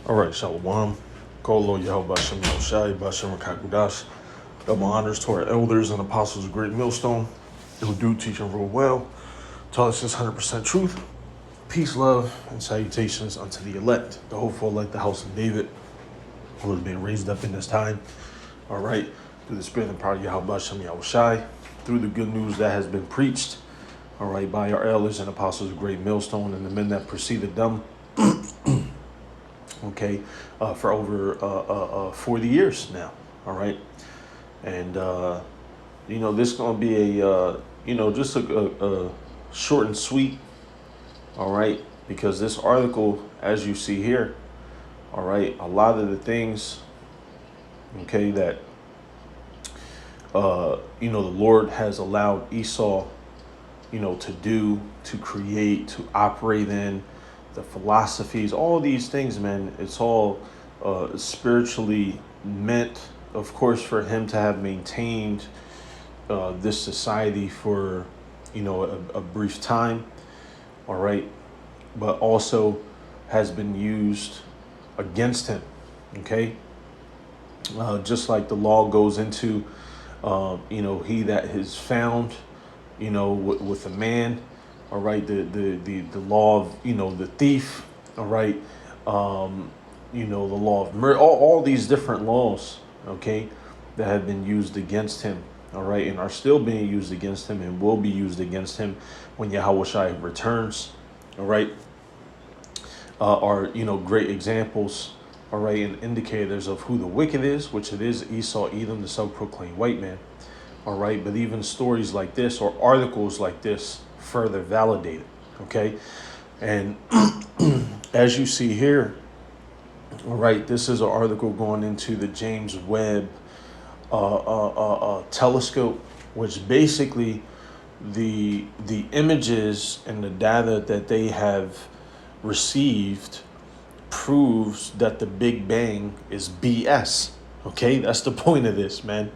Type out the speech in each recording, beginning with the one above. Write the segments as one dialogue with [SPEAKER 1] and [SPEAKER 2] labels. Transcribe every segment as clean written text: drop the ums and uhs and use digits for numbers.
[SPEAKER 1] All right, Shalom. Kolo Yahweh Bashem Yahushai Bashem Rakakudash. Double honors to our elders and apostles of Great Millstone who do teach and rule well. Tell us this 100% truth. Peace, love, and salutations unto the elect, the hopeful elect, the house of David, who is being raised up in this time. All right, through the spirit and power of Yahweh Bashem Yahushai, through the good news that has been preached, all right, by our elders and apostles of Great Millstone and the men that preceded them. Okay, for over 40 years now, all right? And, this is going to be just a short and sweet, all right? Because this article, as you see here, all right, a lot of the things, okay, that, the Lord has allowed Esau, to do, to create, to operate in, the philosophies, all these things, man, it's all spiritually meant, of course, for him to have maintained this society for, a brief time, all right, but also has been used against him, okay? Just like the law goes into, he that is found, with a man, all right, the law of, the thief, all right, the law of murder, all these different laws, okay, that have been used against him, all right, and are still being used against him and will be used against him when Yahushua returns, all right, are, great examples, all right, and indicators of who the wicked is, which it is Esau, Edom, the self-proclaimed white man, all right, but even stories like this or articles like this further validated, okay? And as you see here, all right, this is an article going into the James Webb telescope, which basically the images and the data that they have received proves that the Big Bang is BS, okay? That's the point of this, man,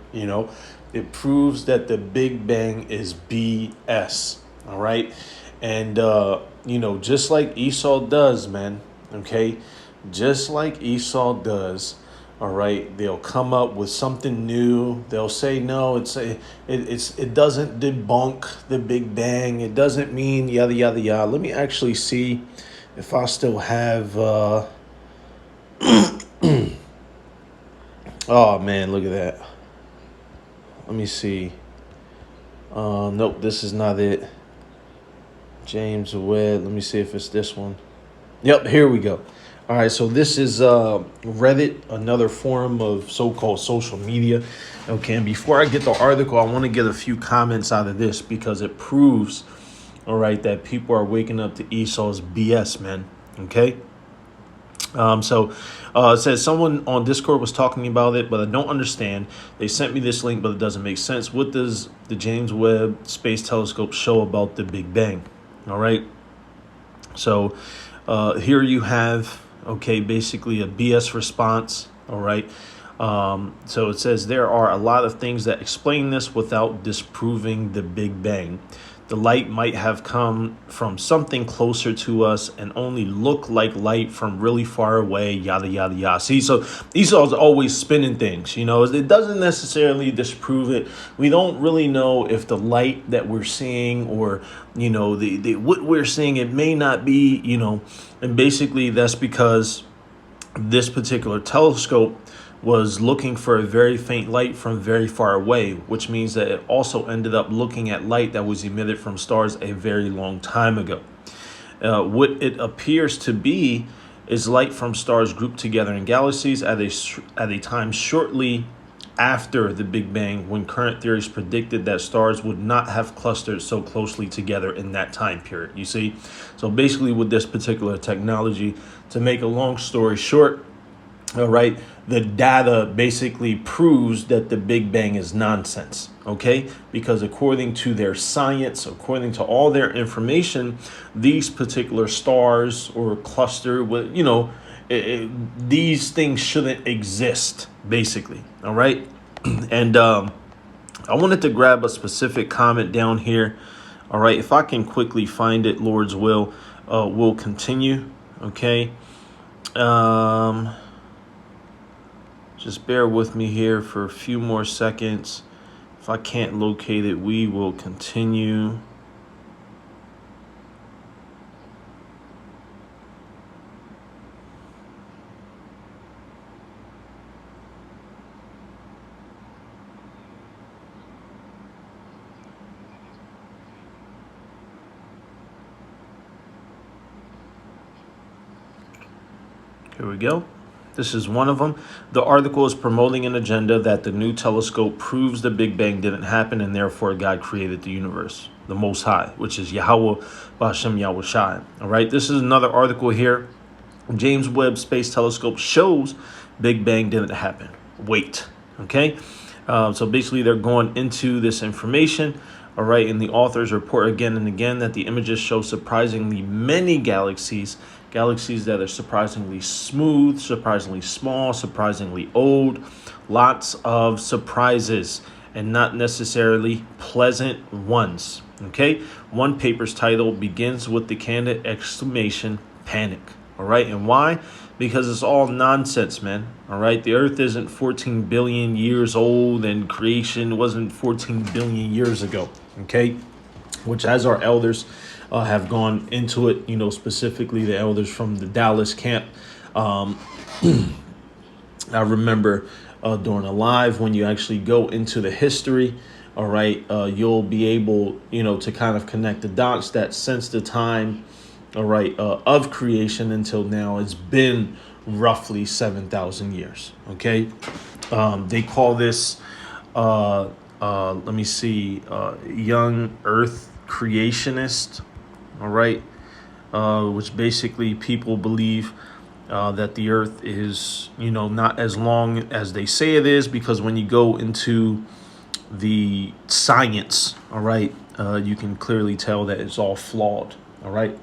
[SPEAKER 1] It proves that the Big Bang is BS. All right. And, just like Esau does, man. OK, just like Esau does. All right. They'll come up with something new. They'll say, no, it doesn't debunk the Big Bang. It doesn't mean yada, yada, yada. Let me actually see if I still have. Oh, man, look at that. Let me see. Nope, this is not it. James Webb. Let me see if it's this one. Yep, here we go. All right, so this is Reddit, another form of so-called social media. Okay, and before I get the article, I want to get a few comments out of this because it proves, all right, that people are waking up to Esau's BS, man. Okay. It says someone on Discord was talking about it, but I don't understand. They sent me this link, but it doesn't make sense. What does the James Webb Space Telescope show about the Big Bang? All right. So here you have, okay, basically a BS response. All right. So it says there are a lot of things that explain this without disproving the Big Bang. The light might have come from something closer to us and only look like light from really far away, yada, yada, yada. See, so Esau's always spinning things, It doesn't necessarily disprove it. We don't really know if the light that we're seeing or, the what we're seeing, it may not be, and basically that's because this particular telescope was looking for a very faint light from very far away, which means that it also ended up looking at light that was emitted from stars a very long time ago. What it appears to be is light from stars grouped together in galaxies at a time shortly after the Big Bang, when current theories predicted that stars would not have clustered so closely together in that time period. You see? So basically with this particular technology, to make a long story short, all right, the data basically proves that the Big Bang is nonsense, okay? Because according to their science, according to all their information, these particular stars or cluster, these things shouldn't exist, basically, all right? And I wanted to grab a specific comment down here, all right? If I can quickly find it, Lord's will, we'll continue, okay? Just bear with me here for a few more seconds. If I can't locate it, we will continue. Here we go. This is one of them. The article is promoting an agenda that the new telescope proves the Big Bang didn't happen and therefore God created the universe, the Most High, which is Yahweh B'Hashem Yahweh Shai. All right. This is another article here. James Webb Space Telescope shows Big Bang didn't happen. Wait. Okay. So basically, they're going into this information. All right. And the authors report again and again that the images show surprisingly many galaxies that are surprisingly smooth, surprisingly small, surprisingly old. Lots of surprises and not necessarily pleasant ones. Okay. One paper's title begins with the candid exclamation, panic. All right. And why? Because it's all nonsense, man. All right. The earth isn't 14 billion years old and creation wasn't 14 billion years ago. Okay. Which, as our elders have gone into it, specifically the elders from the Dallas camp. I remember during a live, when you actually go into the history, all right, you'll be able, to kind of connect the dots that since the time, all right, of creation until now, it's been roughly 7,000 years. Okay. They call this, let me see, young earth creationist. All right. Which basically people believe that the earth is, not as long as they say it is, because when you go into the science, all right, you can clearly tell that it's all flawed. All right.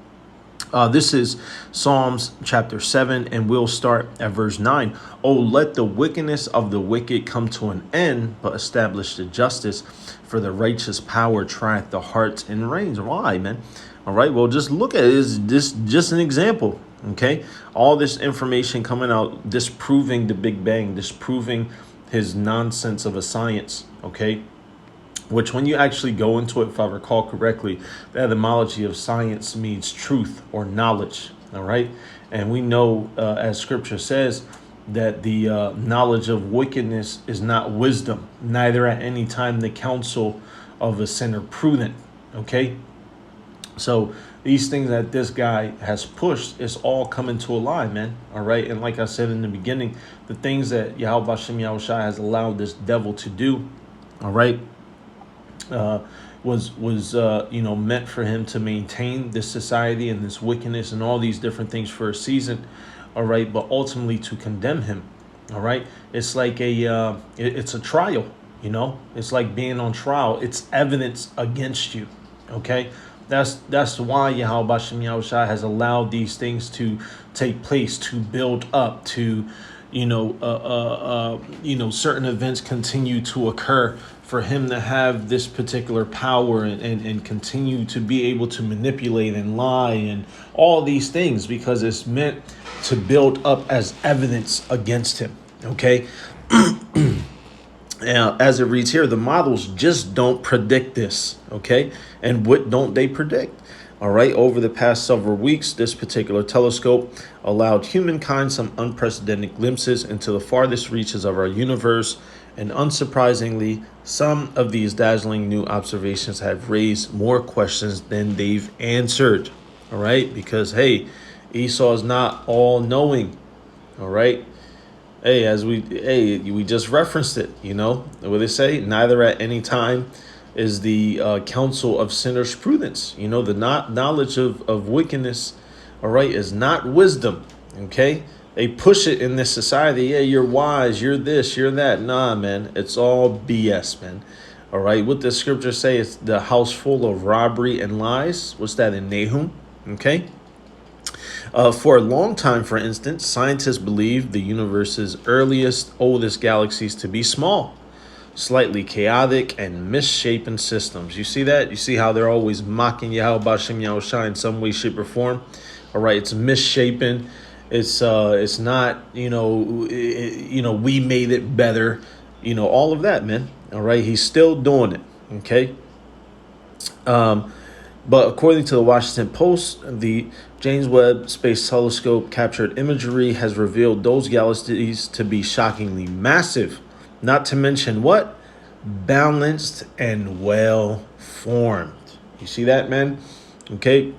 [SPEAKER 1] This is Psalms chapter 7, and we'll start at verse 9. Oh, let the wickedness of the wicked come to an end, but establish the justice, for the righteous power trieth the hearts and reigns. Why, man? All right, well, just look at it. Is this just an example? Okay, all this information coming out, disproving the Big Bang, disproving his nonsense of a science. Okay, which when you actually go into it, if I recall correctly, the etymology of science means truth or knowledge. All right, and we know, as Scripture says, that the knowledge of wickedness is not wisdom, neither at any time the counsel of a sinner prudent. Okay. So these things that this guy has pushed is all coming to a line, man. All right. And like I said in the beginning, the things that Yahweh B'Hashem Yahweh Shai has allowed this devil to do, all right, was meant for him to maintain this society and this wickedness and all these different things for a season. All right. But ultimately to condemn him. All right. It's like it's a trial. It's like being on trial. It's evidence against you. OK. That's why Yahweh B'Hashem Yahweh Shai has allowed these things to take place, to build up, to, certain events continue to occur for him to have this particular power and continue to be able to manipulate and lie and all these things, because it's meant to build up as evidence against him. Okay. As it reads here, the models just don't predict this. Okay. And what don't they predict? All right. Over the past several weeks, this particular telescope allowed humankind some unprecedented glimpses into the farthest reaches of our universe. And unsurprisingly, some of these dazzling new observations have raised more questions than they've answered. All right. Because, hey, Esau is not all knowing. All right. Hey, we just referenced it, what they say, neither at any time is the counsel of sinners prudence. The knowledge of wickedness, all right, is not wisdom. Okay. They push it in this society. Yeah, you're wise. You're this, you're that. Nah, man, it's all BS, man. All right. What the scripture say is the house full of robbery and lies. What's that in Nahum? Okay. For a long time, for instance, scientists believed the universe's earliest, oldest galaxies to be small, slightly chaotic, and misshapen systems. You see that? You see how they're always mocking Yahweh B'Hashem Yahweh Shai in some way, shape, or form? All right, it's misshapen. It's not, we made it better, all of that, man. All right, he's still doing it. Okay. But according to the Washington Post, the James Webb Space Telescope captured imagery has revealed those galaxies to be shockingly massive. Not to mention what? Balanced and well formed. You see that, man? Okay?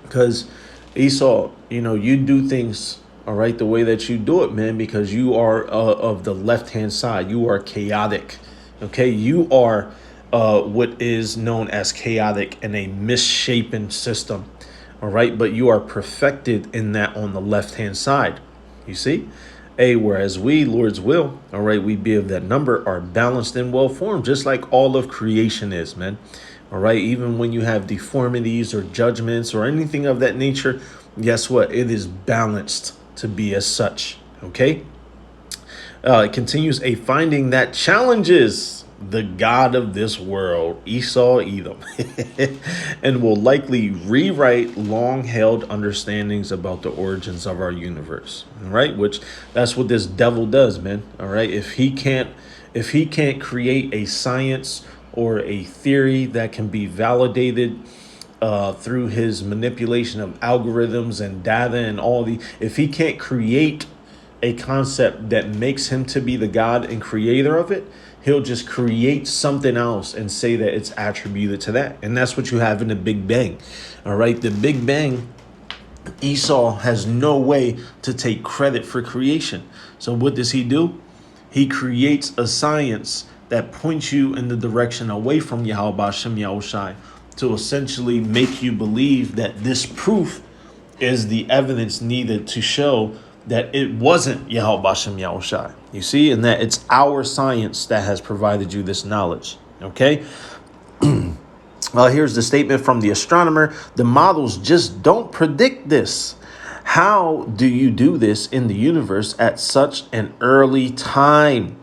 [SPEAKER 1] Because Esau, you do things, all right, the way that you do it, man, because you are of the left-hand side. You are chaotic. Okay? You are what is known as chaotic and a misshapen system. All right. But you are perfected in that on the left hand side. You see? Whereas we, Lord's will, all right, we be of that number, are balanced and well formed, just like all of creation is, man. All right. Even when you have deformities or judgments or anything of that nature, guess what? It is balanced to be as such. Okay. It continues, a finding that challenges the God of this world, Esau Edom, and will likely rewrite long-held understandings about the origins of our universe. All right, which that's what this devil does, man. All right, if he can't create a science or a theory that can be validated through his manipulation of algorithms and data and if he can't create a concept that makes him to be the God and creator of it, he'll just create something else and say that it's attributed to that. And that's what you have in the Big Bang. All right. The Big Bang, Esau has no way to take credit for creation. So what does he do? He creates a science that points you in the direction away from Yahweh Bashem Yahushai to essentially make you believe that this proof is the evidence needed to show that it wasn't Yahweh Bashem Yahushai. You see, and that it's our science that has provided you this knowledge. Okay. Here's the statement from the astronomer. The models just don't predict this. How do you do this in the universe at such an early time?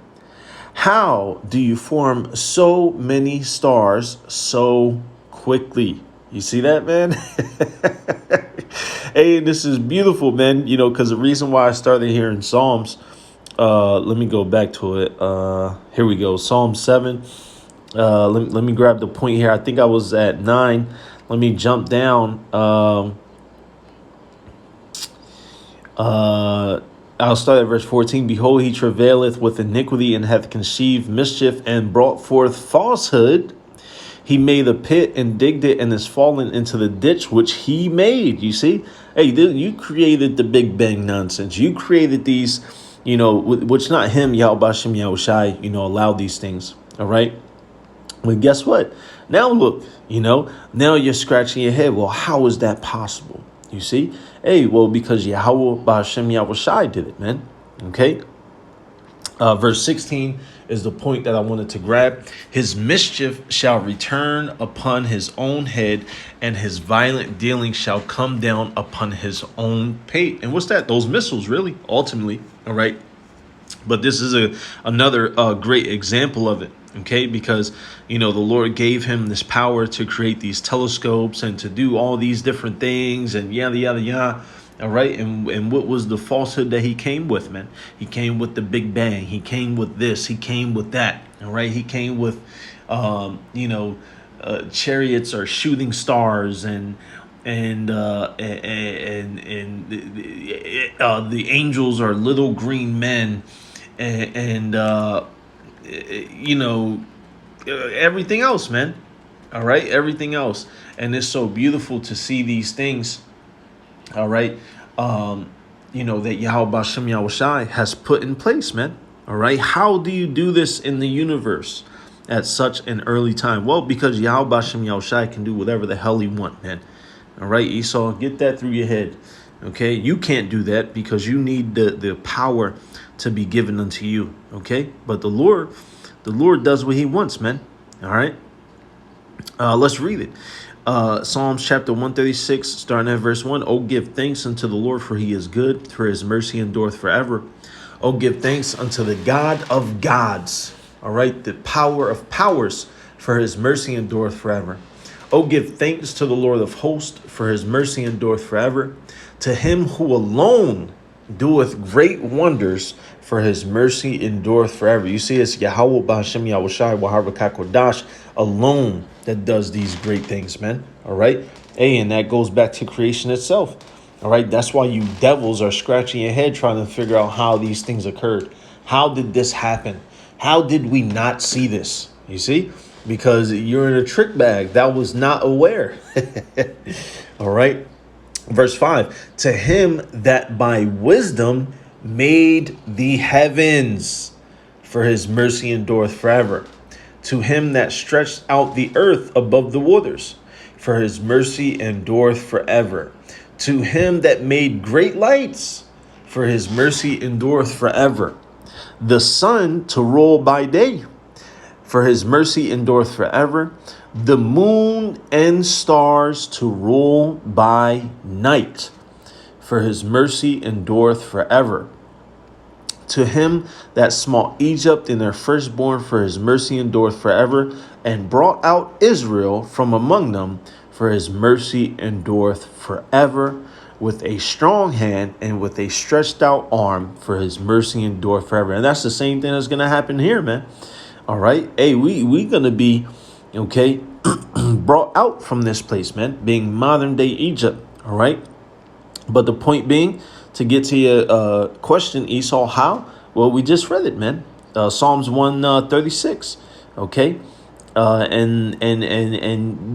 [SPEAKER 1] How do you form so many stars so quickly? You see that, man? Hey, this is beautiful, man. Because the reason why I started here in Psalms, let me go back to it. Here we go. Psalm 7. Let me grab the point here. I think I was at 9. Let me jump down. I'll start at verse 14. Behold, he travaileth with iniquity and hath conceived mischief and brought forth falsehood. He made a pit and digged it and is fallen into the ditch which he made. You see? Hey, you created the Big Bang nonsense. You created these, which not him, Yahweh Bashem Yahushai, allowed these things. All right? Well, guess what? Now look, now you're scratching your head. Well, how is that possible? You see? Hey, well, because Yahweh Bashem Yahushai did it, man. Okay? Verse 16 is the point that I wanted to grab. His mischief shall return upon his own head, and his violent dealing shall come down upon his own pate. And what's that? Those missiles, really, ultimately. All right. But this is another great example of it. Okay, because, the Lord gave him this power to create these telescopes and to do all these different things and yada, yada, yada. All right. And what was the falsehood that he came with, man? He came with the Big Bang. He came with this. He came with that. All right. He came with, chariots are shooting stars and the angels are little green men and everything else, man. All right. Everything else. And it's so beautiful to see these things. All right. That Yahweh Bashem Yahushai has put in place, man. All right. How do you do this in the universe at such an early time? Well, because Yahweh Bashem Yahushai can do whatever the hell he wants, man. All right, Esau, get that through your head. Okay. You can't do that because you need the power to be given unto you. Okay. But the Lord does what he wants, man. All right. Let's read it. Psalms chapter 136, starting at verse 1. Oh, give thanks unto the Lord, for he is good, for his mercy endureth forever. Oh, give thanks unto the God of gods. All right, the power of powers, for his mercy endureth forever. Oh, give thanks to the Lord of hosts, for his mercy endureth forever. To him who alone doeth great wonders, for his mercy endureth forever. You see, it's Yahweh B'Hashem Yahushai Waharba Kodash alone that does these great things, man. All right. Hey, and that goes back to creation itself. All right. That's why you devils are scratching your head trying to figure out how these things occurred. How did this happen? How did we not see this? You see, because you're in a trick bag that was not aware. All right. Verse 5, to him that by wisdom made the heavens, for his mercy endureth forever. To him that stretched out the earth above the waters, for his mercy endureth forever. To him that made great lights, for his mercy endureth forever. The sun to rule by day, for his mercy endureth forever. The moon and stars to rule by night, for his mercy endureth forever. To him that smote Egypt in their firstborn, for his mercy endureth forever, and brought out Israel from among them, for his mercy endureth forever, with a strong hand and with a stretched out arm, for his mercy endureth forever. And that's the same thing that's going to happen here, man. All right. Hey, we going to be, okay, brought out from this place, man, being modern day Egypt. All right. But the point being, to get to your question, Esau, how? Well, we just read it, man. Psalms 136. Okay. And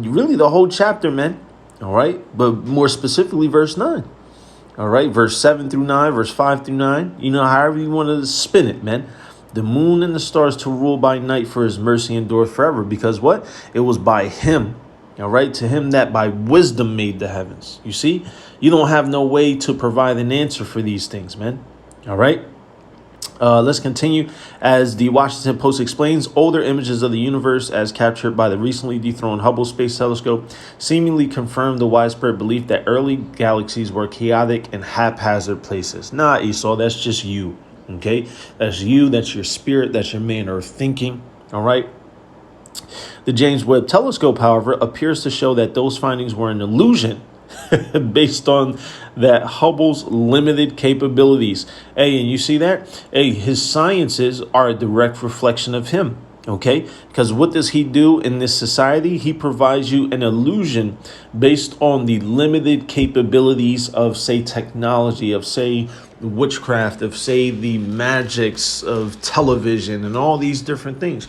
[SPEAKER 1] really the whole chapter, man. All right. But more specifically, verse 9. All right. Verse 7 through 9, verse 5 through 9. You know, however you want to spin it, man. The moon and the stars to rule by night, for his mercy endureth forever. Because what? It was by him. All right. To him that by wisdom made the heavens. You see, you don't have no way to provide an answer for these things, man. All right. Let's continue. As the Washington Post explains, older images of the universe as captured by the recently dethroned Hubble Space Telescope seemingly confirm the widespread belief that early galaxies were chaotic and haphazard places. Nah, Esau, that's just you. Okay, that's you. That's your spirit. That's your man Earth thinking. All right. The James Webb Telescope, however, appears to show that those findings were an illusion based on that Hubble's limited capabilities. Hey, and you see that? Hey, his sciences are a direct reflection of him. Okay, because what does he do in this society? He provides you an illusion based on the limited capabilities of, say, technology, of, say, witchcraft, of, say, the magics of television and all these different things.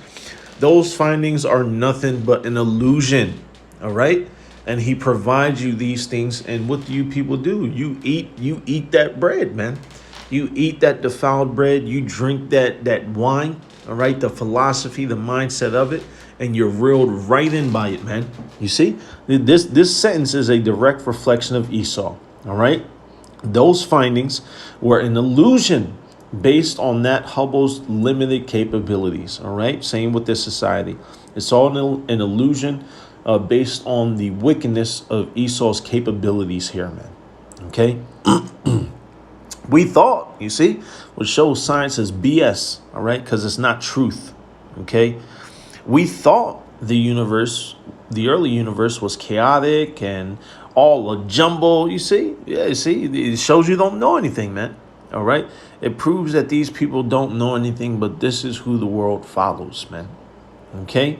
[SPEAKER 1] Those findings are nothing but an illusion. All right. And he provides you these things. And what do you people do? You eat that bread, man. You eat that defiled bread. You drink that wine. All right. The philosophy, the mindset of it. And you're reeled right in by it, man. You see, this sentence is a direct reflection of Esau. All right. Those findings were an illusion based on that Hubble's limited capabilities. All right. Same with this society. It's all an illusion based on the wickedness of Esau's capabilities here, man. Okay. We thought, you see, which shows science is BS. All right. Because it's not truth. Okay. We thought the universe, the early universe, was chaotic and all a jumble. You see? Yeah, you see, it shows you don't know anything, man. All right. It proves that these people don't know anything, but this is who the world follows, man. Okay.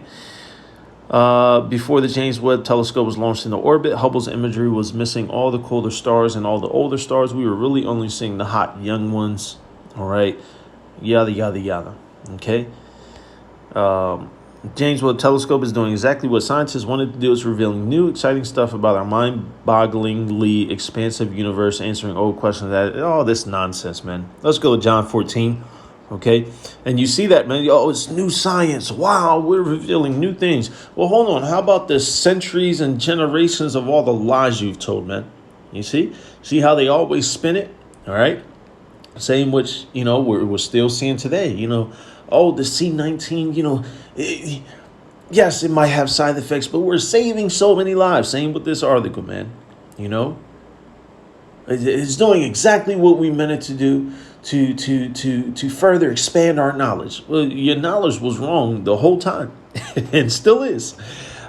[SPEAKER 1] Before the James Webb Telescope was launched into orbit, Hubble's imagery was missing all the colder stars and all the older stars. We were really only seeing the hot young ones. All right. Yada, yada, yada. Okay. James Webb Telescope is doing exactly what scientists wanted to do. It's revealing new, exciting stuff about our mind-bogglingly expansive universe, answering old questions. This nonsense, man. Let's go to John 14, okay? And you see that, man. Oh, it's new science. Wow, we're revealing new things. Well, hold on. How about the centuries and generations of all the lies you've told, man? You see? See how they always spin it? All right? Same which, we're still seeing today, Oh, the C-19, yes, it might have side effects, but we're saving so many lives. Same with this article, man. It's doing exactly what we meant it to do to further expand our knowledge. Well, your knowledge was wrong the whole time and still is.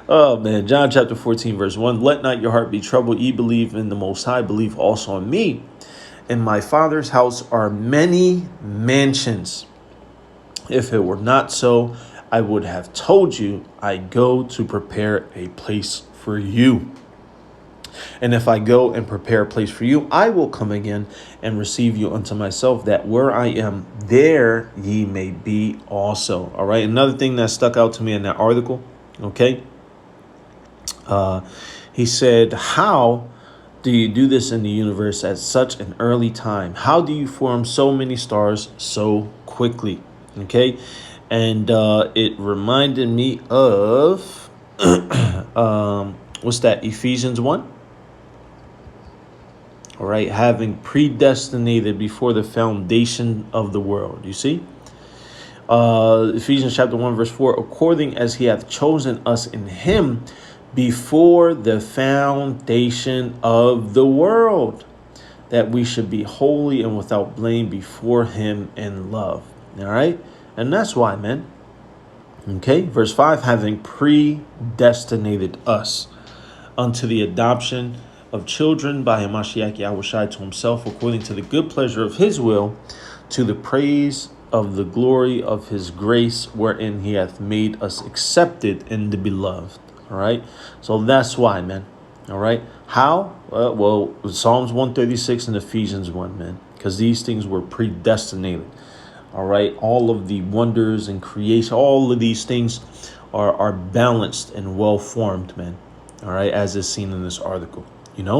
[SPEAKER 1] Oh man, John chapter 14, verse 1. Let not your heart be troubled. Ye believe in the Most High, believe also in me. In my Father's house are many mansions. If it were not so, I would have told you, I go to prepare a place for you. And if I go and prepare a place for you, I will come again and receive you unto myself, that where I am, there ye may be also. All right. Another thing that stuck out to me in that article. Okay. He said, how do you do this in the universe at such an early time? How do you form so many stars so quickly? Okay. And it reminded me of what's that? Ephesians 1. All right. Having predestinated before the foundation of the world. You see? Ephesians chapter 1, verse 4, according as he hath chosen us in him before the foundation of the world, that we should be holy and without blame before him in love. All right. And that's why, man. Okay. Verse 5, having predestinated us unto the adoption of children by Hamashiach Yahushai to himself, according to the good pleasure of his will, to the praise of the glory of his grace, wherein he hath made us accepted in the beloved. All right. So that's why, man. All right. How? Well, Psalms 136 and Ephesians 1, man, because these things were predestinated. All right. All of the wonders and creation, all of these things are balanced and well formed, man. All right. As is seen in this article,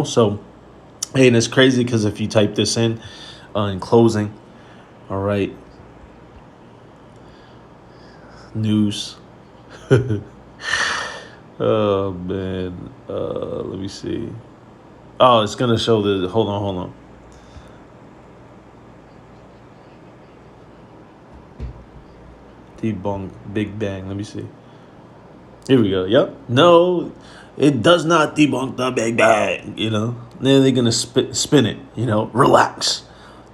[SPEAKER 1] so, hey, and it's crazy because if you type this in closing, all right, news. Oh man, let me see. Oh, it's gonna show the. Hold on. Debunk Big Bang. Let me see. Here we go. Yep. No, it does not debunk the Big Bang. Then they're gonna spin it. Relax.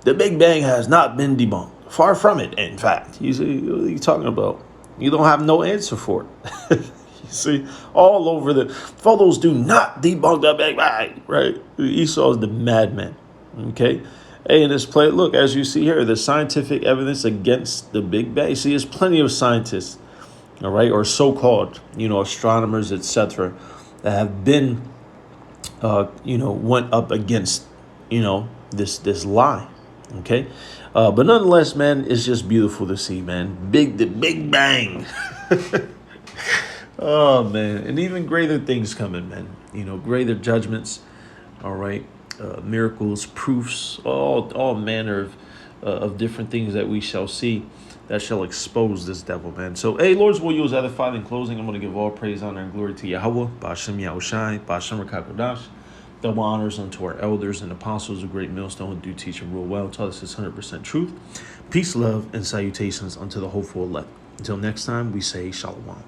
[SPEAKER 1] The Big Bang has not been debunked. Far from it. In fact, you see, what are you talking about? You don't have no answer for it. See, all over the photos do not debunk the Big Bang, right? Esau is the madman. Okay. Hey, in this play, look, as you see here, the scientific evidence against the Big Bang. See, there's plenty of scientists, all right, or so-called, astronomers, etc., that have been, went up against, this lie. Okay. But nonetheless, man, it's just beautiful to see, man. The Big Bang. Oh, man. And even greater things coming, man. Greater judgments. All right. Miracles, proofs, all manner of different things that we shall see that shall expose this devil, man. So, hey, Lord's will you as edified. In closing, I'm going to give all praise, honor, and glory to Yahweh, Ba'ashem Yahushai, Ba'ashem Rakakodash. Double honors unto our elders and apostles of great millstone who do teach and rule well. Taught us this 100% truth. Peace, love, and salutations unto the hopeful elect. Until next time, we say shalom.